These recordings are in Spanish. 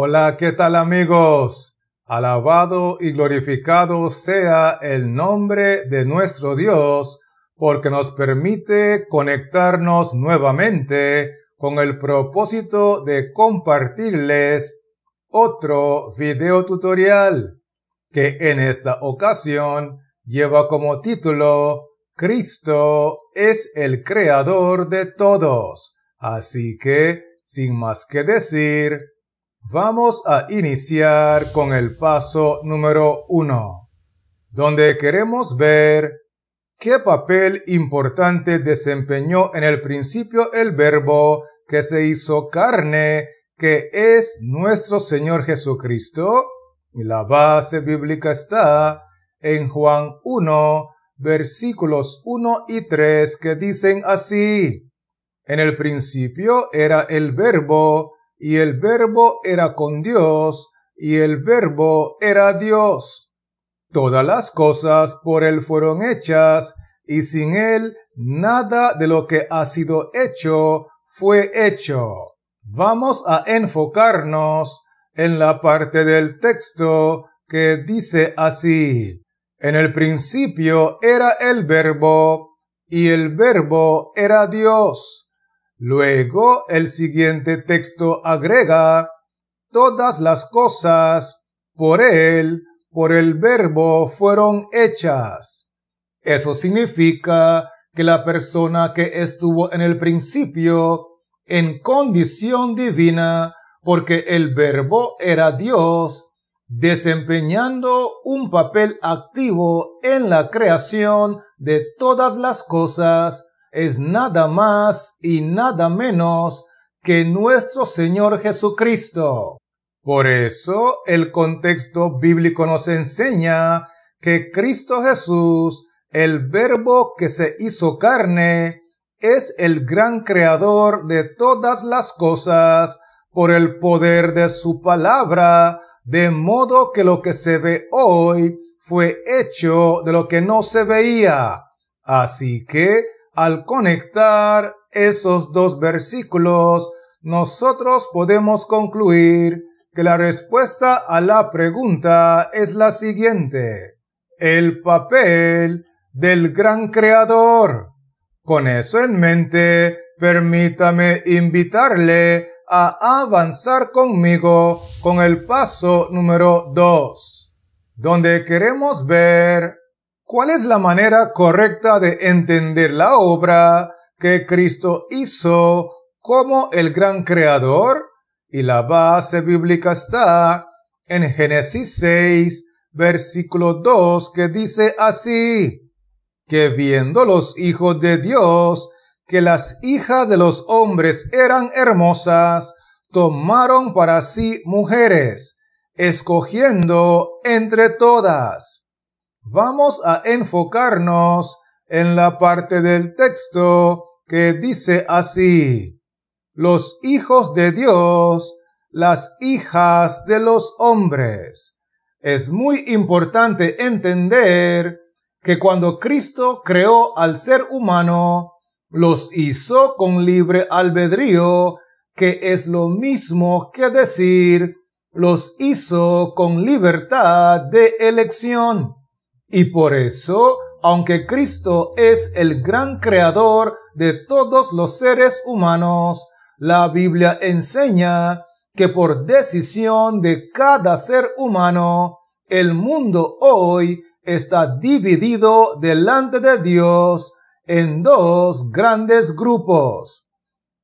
Hola, ¿qué tal amigos? Alabado y glorificado sea el nombre de nuestro Dios, porque nos permite conectarnos nuevamente con el propósito de compartirles otro video tutorial, que en esta ocasión lleva como título Cristo es el creador de todos. Así que, sin más que decir, vamos a iniciar con el paso número 1, donde queremos ver qué papel importante desempeñó en el principio el Verbo que se hizo carne, que es nuestro Señor Jesucristo. Y la base bíblica está en Juan 1, versículos 1 y 3, que dicen así: En el principio era el Verbo, y el Verbo era con Dios, y el Verbo era Dios. Todas las cosas por Él fueron hechas, y sin Él nada de lo que ha sido hecho fue hecho. Vamos a enfocarnos en la parte del texto que dice así: En el principio era el Verbo, y el Verbo era Dios. Luego el siguiente texto agrega: todas las cosas por Él, por el Verbo fueron hechas. Eso significa que la persona que estuvo en el principio en condición divina, porque el Verbo era Dios, desempeñando un papel activo en la creación de todas las cosas, es nada más y nada menos que nuestro Señor Jesucristo. Por eso el contexto bíblico nos enseña que Cristo Jesús, el Verbo que se hizo carne, es el gran creador de todas las cosas por el poder de su palabra, de modo que lo que se ve hoy fue hecho de lo que no se veía. Así que, al conectar esos dos versículos, nosotros podemos concluir que la respuesta a la pregunta es la siguiente: el papel del gran creador. Con eso en mente, permítame invitarle a avanzar conmigo con el paso número 2, donde queremos ver cuál es la manera correcta de entender la obra que Cristo hizo como el gran creador. Y la base bíblica está en Génesis 6, versículo 2, que dice así: que viendo los hijos de Dios que las hijas de los hombres eran hermosas, tomaron para sí mujeres, escogiendo entre todas. Vamos a enfocarnos en la parte del texto que dice así: los hijos de Dios, las hijas de los hombres. Es muy importante entender que cuando Cristo creó al ser humano, los hizo con libre albedrío, que es lo mismo que decir, los hizo con libertad de elección. Y por eso, aunque Cristo es el gran creador de todos los seres humanos, la Biblia enseña que por decisión de cada ser humano, el mundo hoy está dividido delante de Dios en dos grandes grupos.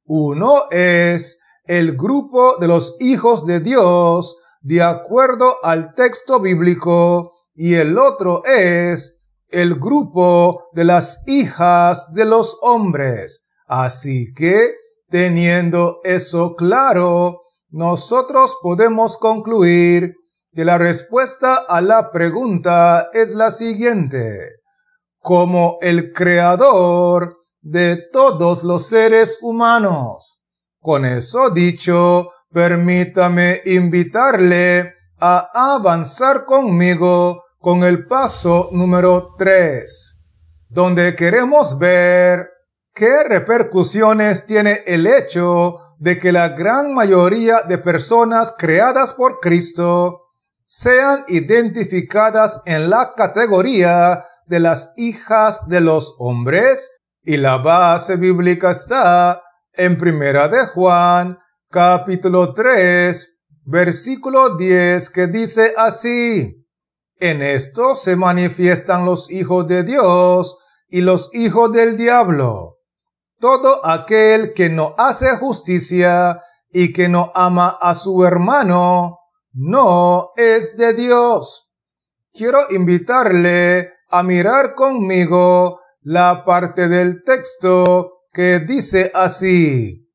Uno es el grupo de los hijos de Dios, de acuerdo al texto bíblico, y el otro es el grupo de las hijas de los hombres. Así que, teniendo eso claro, nosotros podemos concluir que la respuesta a la pregunta es la siguiente: como el creador de todos los seres humanos. Con eso dicho, permítame invitarle a avanzar conmigo con el paso número 3, donde queremos ver qué repercusiones tiene el hecho de que la gran mayoría de personas creadas por Cristo sean identificadas en la categoría de las hijas de los hombres, y la base bíblica está en 1 de Juan, capítulo 3, versículo 10, que dice así: en esto se manifiestan los hijos de Dios y los hijos del diablo. Todo aquel que no hace justicia y que no ama a su hermano, no es de Dios. Quiero invitarle a mirar conmigo la parte del texto que dice así: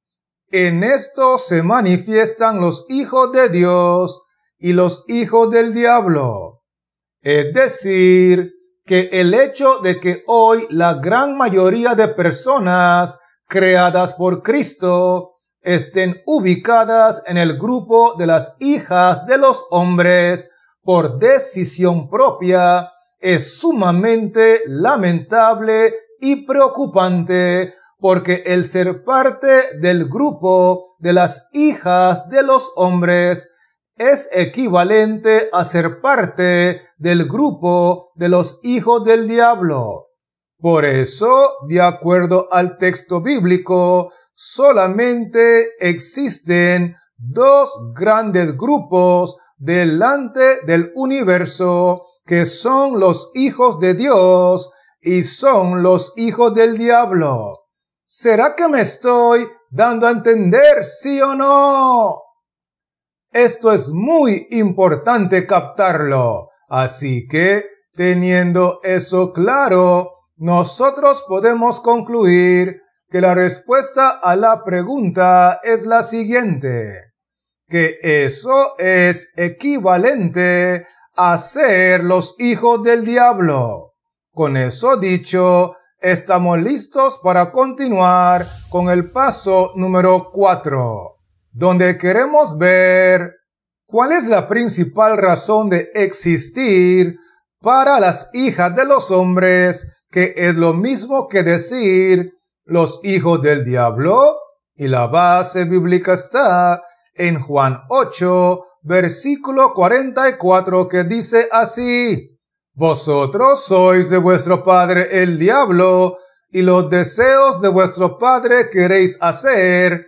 en esto se manifiestan los hijos de Dios y los hijos del diablo. Es decir, que el hecho de que hoy la gran mayoría de personas creadas por Cristo estén ubicadas en el grupo de las hijas de los hombres por decisión propia es sumamente lamentable y preocupante, porque el ser parte del grupo de las hijas de los hombres es equivalente a ser parte del grupo de los hijos del diablo. Por eso, de acuerdo al texto bíblico, solamente existen dos grandes grupos delante del universo, que son los hijos de Dios y son los hijos del diablo. ¿Será que me estoy dando a entender, sí o no? Esto es muy importante captarlo. Así que, teniendo eso claro, nosotros podemos concluir que la respuesta a la pregunta es la siguiente: que eso es equivalente a ser los hijos del diablo. Con eso dicho, estamos listos para continuar con el paso número 4, donde queremos ver cuál es la principal razón de existir para las hijas de los hombres, que es lo mismo que decir los hijos del diablo, y la base bíblica está en Juan 8, versículo 44, que dice así: vosotros sois de vuestro padre el diablo, y los deseos de vuestro padre queréis hacer.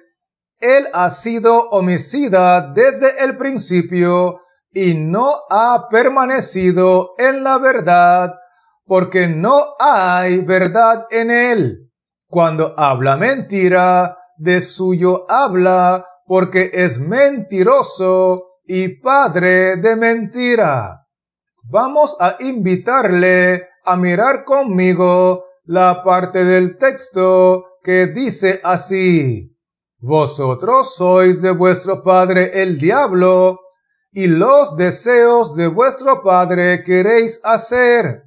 Él ha sido homicida desde el principio y no ha permanecido en la verdad, porque no hay verdad en él. Cuando habla mentira, de suyo habla, porque es mentiroso y padre de mentira. Vamos a invitarle a mirar conmigo la parte del texto que dice así: vosotros sois de vuestro padre el diablo, y los deseos de vuestro padre queréis hacer.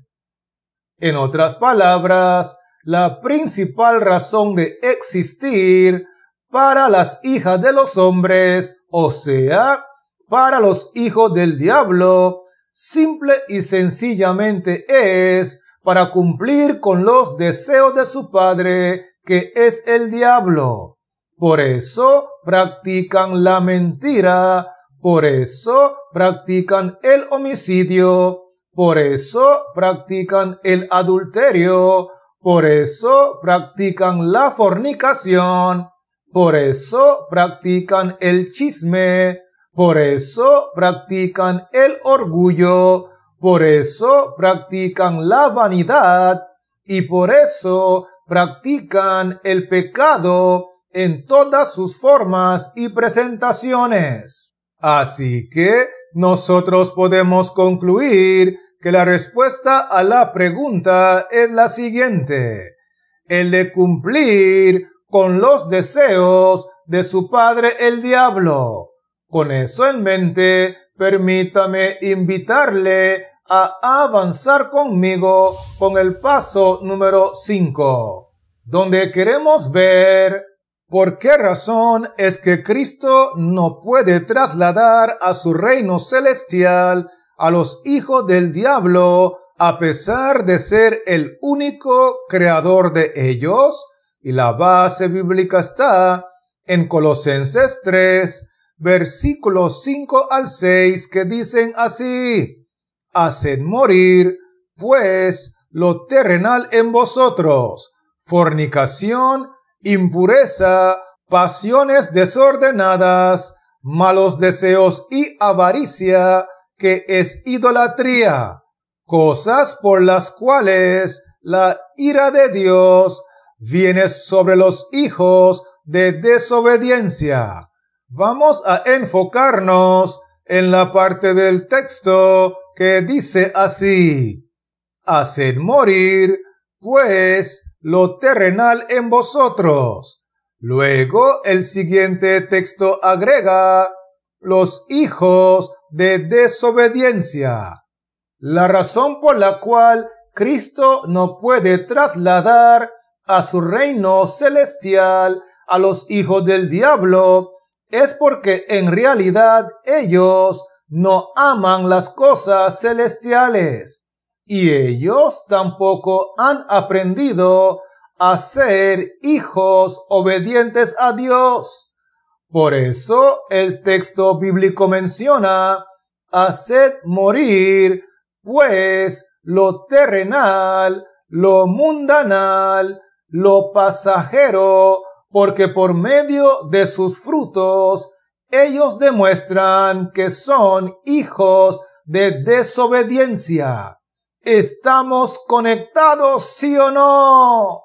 En otras palabras, la principal razón de existir para las hijas de los hombres, o sea, para los hijos del diablo, simple y sencillamente es para cumplir con los deseos de su padre, que es el diablo. Por eso practican la mentira, por eso practican el homicidio, por eso practican el adulterio, por eso practican la fornicación, por eso practican el chisme, por eso practican el orgullo, por eso practican la vanidad y por eso practican el pecado en todas sus formas y presentaciones. Así que nosotros podemos concluir que la respuesta a la pregunta es la siguiente: el de cumplir con los deseos de su padre el diablo. Con eso en mente, permítame invitarle a avanzar conmigo con el paso número 5, donde queremos ver por qué razón es que Cristo no puede trasladar a su reino celestial a los hijos del diablo, a pesar de ser el único creador de ellos. Y la base bíblica está en Colosenses 3, versículos 5 al 6, que dicen así: haced morir, pues, lo terrenal en vosotros, fornicación, impureza, pasiones desordenadas, malos deseos y avaricia, que es idolatría, cosas por las cuales la ira de Dios viene sobre los hijos de desobediencia. Vamos a enfocarnos en la parte del texto que dice así: haced morir, pues, lo terrenal en vosotros. Luego el siguiente texto agrega: los hijos de desobediencia. La razón por la cual Cristo no puede trasladar a su reino celestial a los hijos del diablo es porque en realidad ellos no aman las cosas celestiales y ellos tampoco han aprendido a ser hijos obedientes a Dios. Por eso el texto bíblico menciona: haced morir, pues, lo terrenal, lo mundanal, lo pasajero, porque por medio de sus frutos ellos demuestran que son hijos de desobediencia. ¿Estamos conectados, sí o no?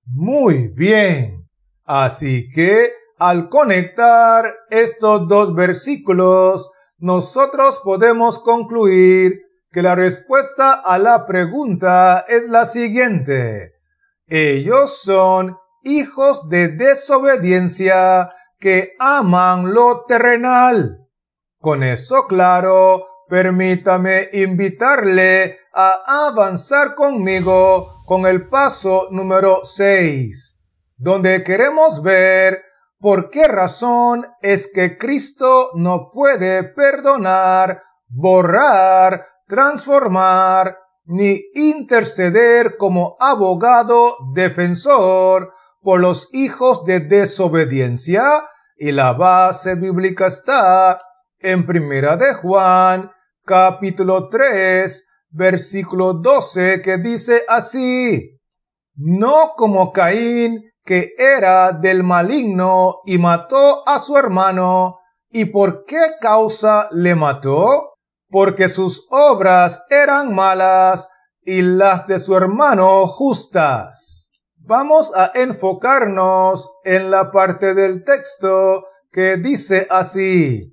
Muy bien. Así que al conectar estos dos versículos, nosotros podemos concluir que la respuesta a la pregunta es la siguiente: ellos son hijos de desobediencia que aman lo terrenal. Con eso claro, permítame invitarle a avanzar conmigo con el paso número 6, donde queremos ver por qué razón es que Cristo no puede perdonar, borrar, transformar, ni interceder como abogado defensor por los hijos de desobediencia, y la base bíblica está en 1 de Juan, capítulo 3, versículo 12, que dice así: no como Caín, que era del maligno y mató a su hermano. ¿Y por qué causa le mató? Porque sus obras eran malas y las de su hermano justas. Vamos a enfocarnos en la parte del texto que dice así: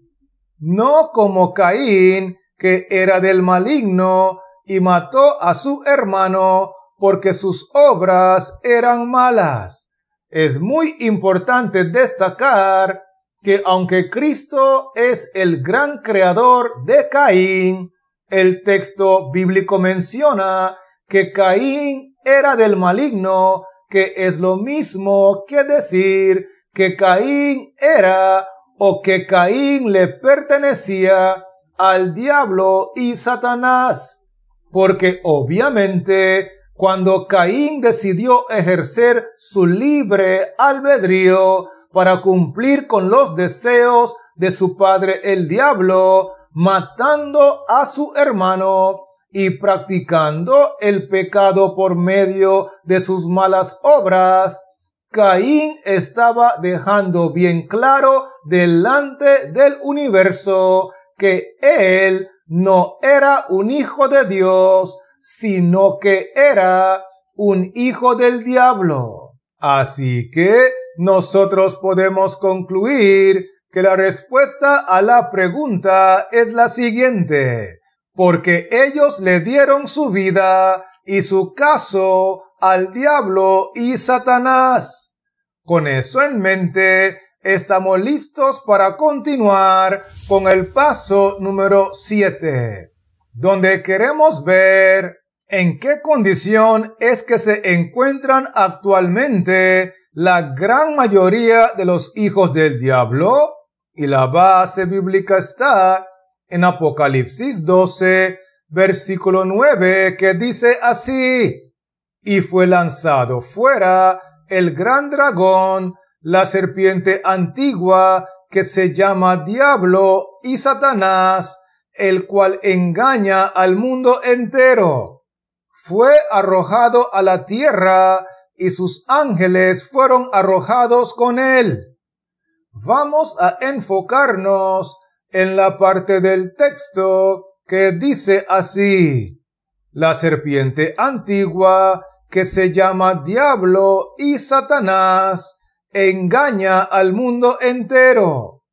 no como Caín, que era del maligno y mató a su hermano, porque sus obras eran malas. Es muy importante destacar que aunque Cristo es el gran creador de Caín, el texto bíblico menciona que Caín era del maligno, que es lo mismo que decir que Caín era o que Caín le pertenecía al diablo y Satanás. Porque obviamente cuando Caín decidió ejercer su libre albedrío para cumplir con los deseos de su padre el diablo, matando a su hermano y practicando el pecado por medio de sus malas obras, Caín estaba dejando bien claro delante del universo que él no era un hijo de Dios, sino que era un hijo del diablo. Así que nosotros podemos concluir que la respuesta a la pregunta es la siguiente: porque ellos le dieron su vida y su caso al diablo y Satanás. Con eso en mente, estamos listos para continuar con el paso número 7, donde queremos ver en qué condición es que se encuentran actualmente la gran mayoría de los hijos del diablo, y la base bíblica está en Apocalipsis 12, versículo 9, que dice así: y fue lanzado fuera el gran dragón, la serpiente antigua que se llama Diablo y Satanás, el cual engaña al mundo entero. Fue arrojado a la tierra y sus ángeles fueron arrojados con él. Vamos a enfocarnos en la parte del texto que dice así: la serpiente antigua que se llama Diablo y Satanás engaña al mundo entero.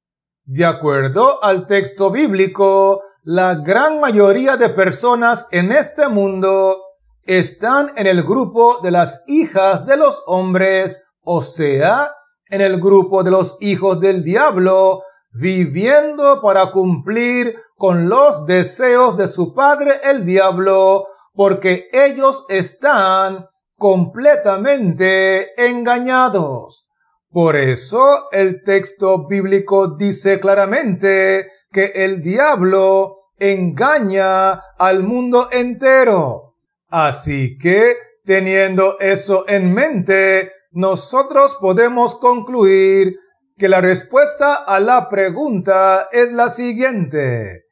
De acuerdo al texto bíblico, la gran mayoría de personas en este mundo están en el grupo de las hijas de los hombres, o sea, en el grupo de los hijos del diablo, viviendo para cumplir con los deseos de su padre el diablo, porque ellos están completamente engañados. Por eso el texto bíblico dice claramente que el diablo engaña al mundo entero. Así que, teniendo eso en mente, nosotros podemos concluir que la respuesta a la pregunta es la siguiente: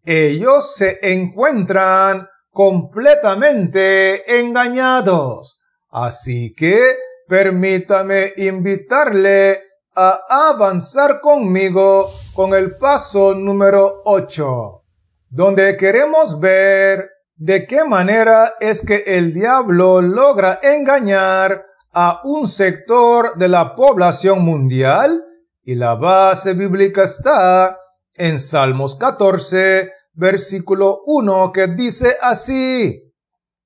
ellos se encuentran completamente engañados. Así que permítame invitarle a avanzar conmigo con el paso número 8, donde queremos ver de qué manera es que el diablo logra engañar a un sector de la población mundial, y la base bíblica está en Salmos 14, versículo 1, que dice así: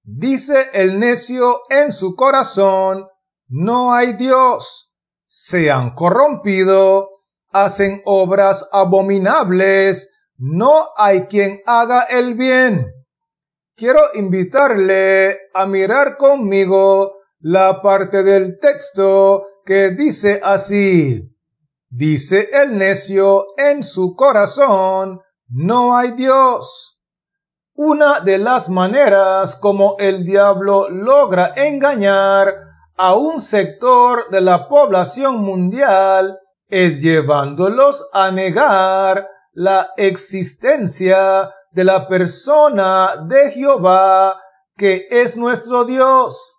dice el necio en su corazón, no hay Dios. Se han corrompido, hacen obras abominables, no hay quien haga el bien. Quiero invitarle a mirar conmigo la parte del texto que dice así: dice el necio en su corazón, no hay Dios. Una de las maneras como el diablo logra engañar a un sector de la población mundial es llevándolos a negar la existencia de la persona de Jehová, que es nuestro Dios.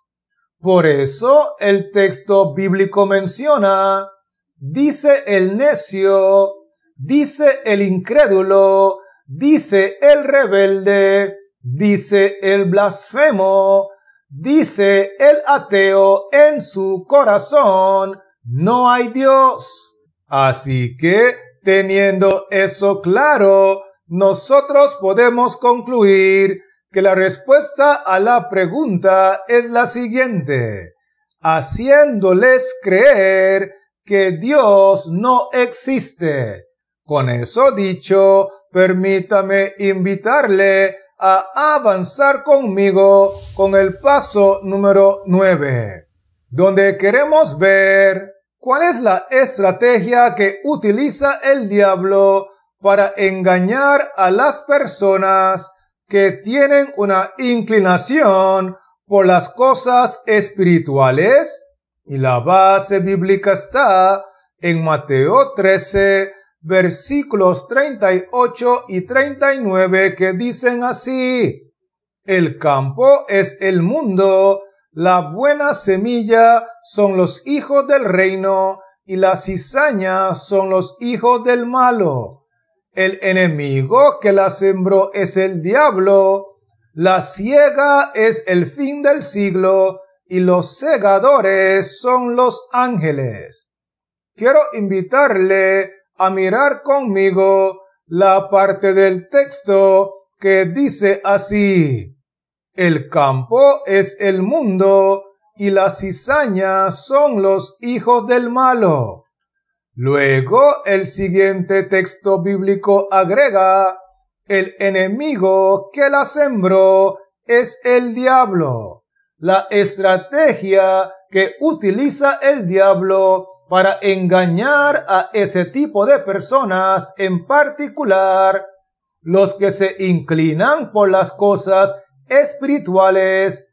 Por eso el texto bíblico menciona: dice el necio, dice el incrédulo, dice el rebelde, dice el blasfemo, dice el ateo en su corazón, no hay Dios. Así que, teniendo eso claro, nosotros podemos concluir que la respuesta a la pregunta es la siguiente: haciéndoles creer que Dios no existe. Con eso dicho, permítame invitarle a avanzar conmigo con el paso número 9, donde queremos ver cuál es la estrategia que utiliza el diablo para engañar a las personas que tienen una inclinación por las cosas espirituales. Y la base bíblica está en Mateo 13, versículos 38 y 39, que dicen así: el campo es el mundo, la buena semilla son los hijos del reino, y la cizaña son los hijos del malo. El enemigo que la sembró es el diablo, la siega es el fin del siglo, y los segadores son los ángeles. Quiero invitarle a mirar conmigo la parte del texto que dice así: el campo es el mundo, y la cizaña son los hijos del malo. Luego, el siguiente texto bíblico agrega: el enemigo que la sembró es el diablo. La estrategia que utiliza el diablo para engañar a ese tipo de personas, en particular los que se inclinan por las cosas espirituales,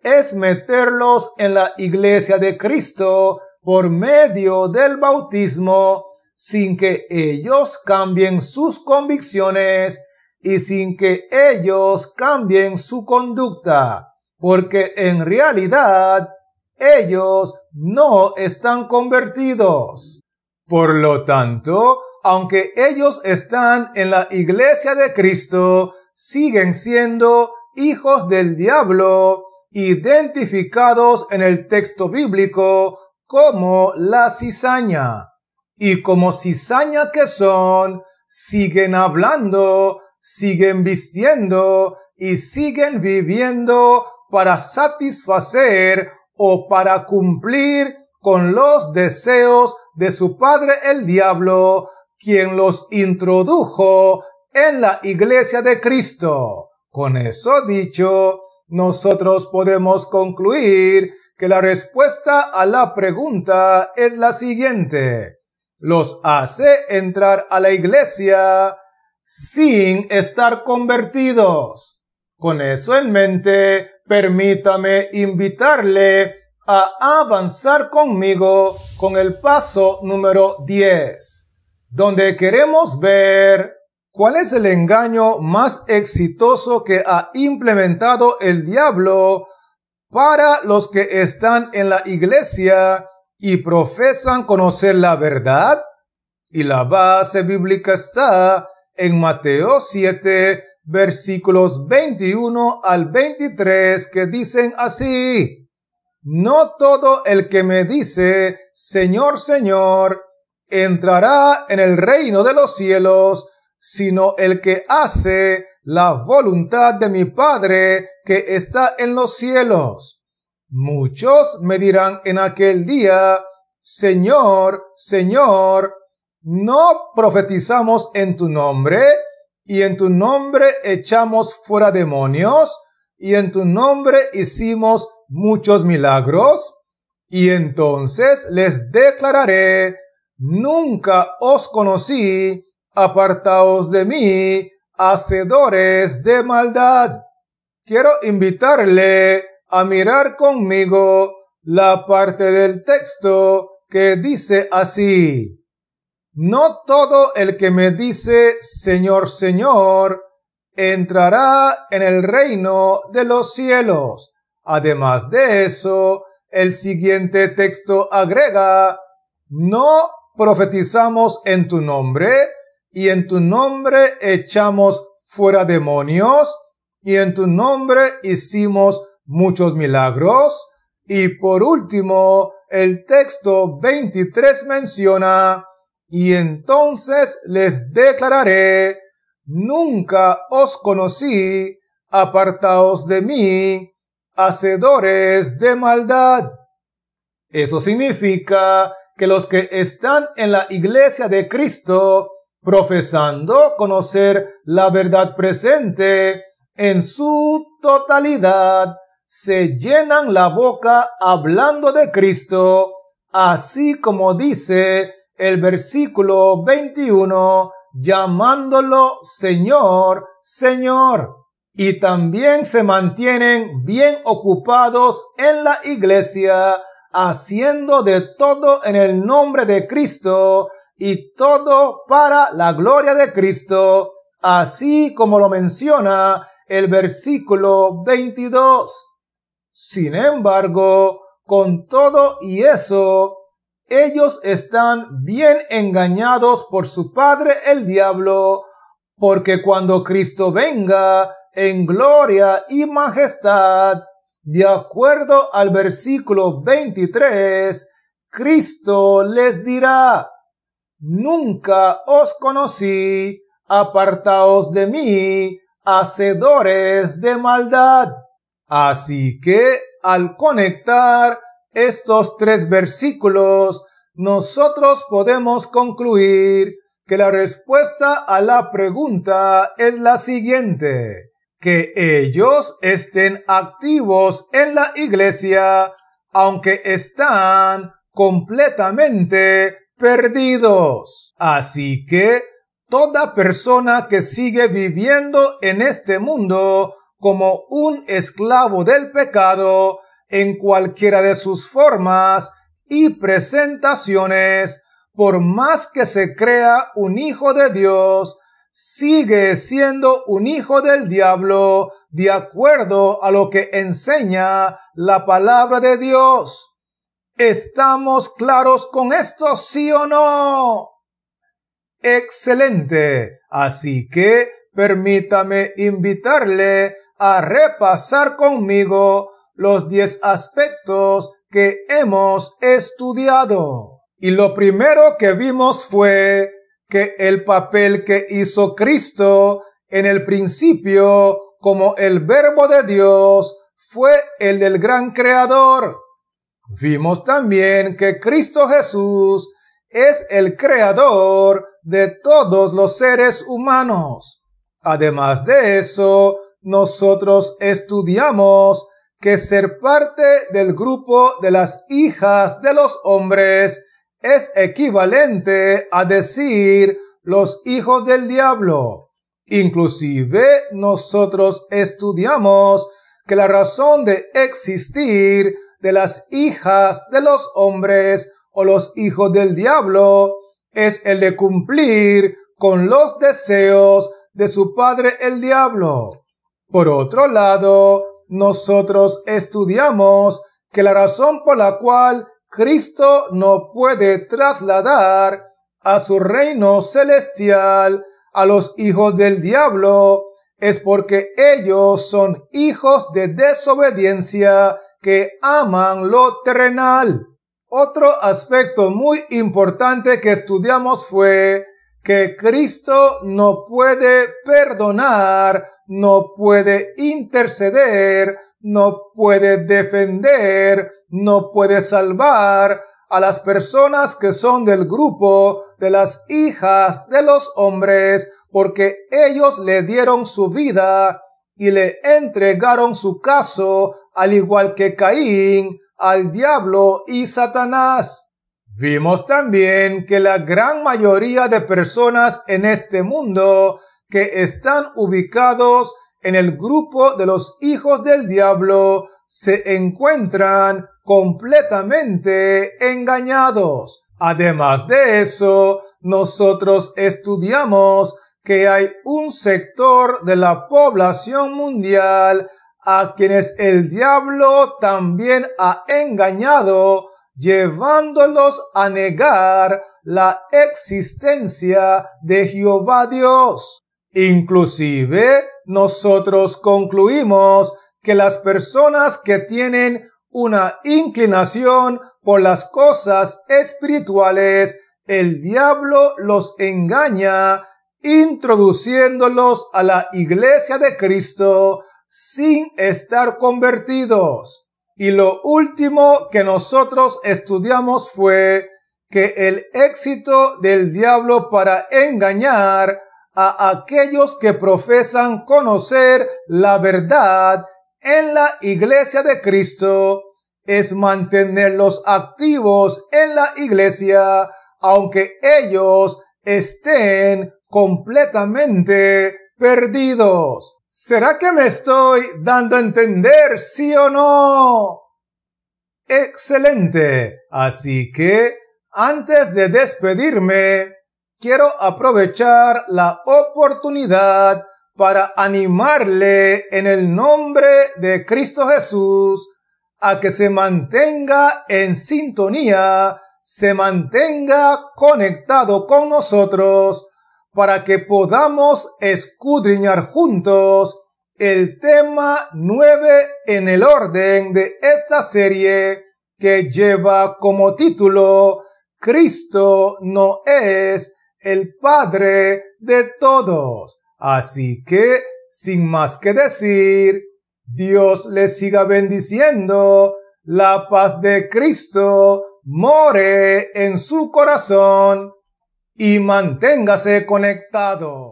es meterlos en la iglesia de Cristo por medio del bautismo, sin que ellos cambien sus convicciones y sin que ellos cambien su conducta, porque en realidad ellos no están convertidos. Por lo tanto, aunque ellos están en la iglesia de Cristo, siguen siendo hijos del diablo, identificados en el texto bíblico como la cizaña. Y como cizaña que son, siguen hablando, siguen vistiendo y siguen viviendo para satisfacer o para cumplir con los deseos de su padre el diablo, quien los introdujo en la iglesia de Cristo. Con eso dicho, nosotros podemos concluir que la respuesta a la pregunta es la siguiente. Los hace entrar a la iglesia sin estar convertidos. Con eso en mente, permítame invitarle a avanzar conmigo con el paso número 10, donde queremos ver cuál es el engaño más exitoso que ha implementado el diablo para los que están en la iglesia y profesan conocer la verdad. Y la base bíblica está en Mateo 7, versículos 21 al 23, que dicen así: No todo el que me dice, Señor, Señor, entrará en el reino de los cielos, sino el que hace la voluntad de mi Padre que está en los cielos. Muchos me dirán en aquel día, Señor, Señor, ¿no profetizamos en tu nombre? ¿Y en tu nombre echamos fuera demonios? ¿Y en tu nombre hicimos muchos milagros? Y entonces les declararé, nunca os conocí, apartaos de mí, hacedores de maldad. Quiero invitarle a mirar conmigo la parte del texto que dice así: No todo el que me dice Señor, Señor, entrará en el reino de los cielos. Además de eso, el siguiente texto agrega, no profetizamos en tu nombre, y en tu nombre echamos fuera demonios, y en tu nombre hicimos muchos milagros. Y por último, el texto 23 menciona, y entonces les declararé, nunca os conocí, apartaos de mí, hacedores de maldad. Eso significa que los que están en la iglesia de Cristo, profesando conocer la verdad presente en su totalidad, se llenan la boca hablando de Cristo, así como dice el versículo 21, llamándolo Señor, Señor. Y también se mantienen bien ocupados en la iglesia, haciendo de todo en el nombre de Cristo y todo para la gloria de Cristo, así como lo menciona el versículo 22. Sin embargo, con todo y eso, ellos están bien engañados por su padre el diablo, porque cuando Cristo venga en gloria y majestad, de acuerdo al versículo 23, Cristo les dirá, nunca os conocí, apartaos de mí, hacedores de maldad. Así que, al conectar estos tres versículos, nosotros podemos concluir que la respuesta a la pregunta es la siguiente: que ellos estén activos en la iglesia, aunque están completamente perdidos. Así que toda persona que sigue viviendo en este mundo como un esclavo del pecado, en cualquiera de sus formas, y presentaciones, por más que se crea un hijo de Dios, sigue siendo un hijo del diablo, de acuerdo a lo que enseña la palabra de Dios. ¿Estamos claros con esto, sí o no? Excelente. Así que permítame invitarle a repasar conmigo los 10 aspectos que hemos estudiado. Y lo primero que vimos fue que el papel que hizo Cristo en el principio como el Verbo de Dios fue el del gran Creador. Vimos también que Cristo Jesús es el Creador de todos los seres humanos. Además de eso, nosotros estudiamos que ser parte del grupo de las hijas de los hombres es equivalente a decir los hijos del diablo. Inclusive nosotros estudiamos que la razón de existir de las hijas de los hombres o los hijos del diablo es el de cumplir con los deseos de su padre el diablo. Por otro lado, nosotros estudiamos que la razón por la cual Cristo no puede trasladar a su reino celestial a los hijos del diablo es porque ellos son hijos de desobediencia que aman lo terrenal. Otro aspecto muy importante que estudiamos fue que Cristo no puede perdonar, no puede interceder, no puede defender, no puede salvar a las personas que son del grupo de las hijas de los hombres, porque ellos le dieron su vida y le entregaron su caso, al igual que Caín, al diablo y Satanás. Vimos también que la gran mayoría de personas en este mundo que están ubicados en el grupo de los hijos del diablo se encuentran completamente engañados. Además de eso, nosotros estudiamos que hay un sector de la población mundial a quienes el diablo también ha engañado, llevándolos a negar la existencia de Jehová Dios. Inclusive, nosotros concluimos que las personas que tienen una inclinación por las cosas espirituales, el diablo los engaña, introduciéndolos a la iglesia de Cristo sin estar convertidos. Y lo último que nosotros estudiamos fue que el éxito del diablo para engañar a aquellos que profesan conocer la verdad en la iglesia de Cristo es mantenerlos activos en la iglesia, aunque ellos estén completamente perdidos. ¿Será que me estoy dando a entender, sí o no? Excelente. Así que, antes de despedirme, quiero aprovechar la oportunidad para animarle en el nombre de Cristo Jesús a que se mantenga en sintonía, se mantenga conectado con nosotros para que podamos escudriñar juntos el tema 9 en el orden de esta serie que lleva como título Cristo no es el Padre de todos. Así que, sin más que decir, Dios les siga bendiciendo, la paz de Cristo more en su corazón y manténgase conectado.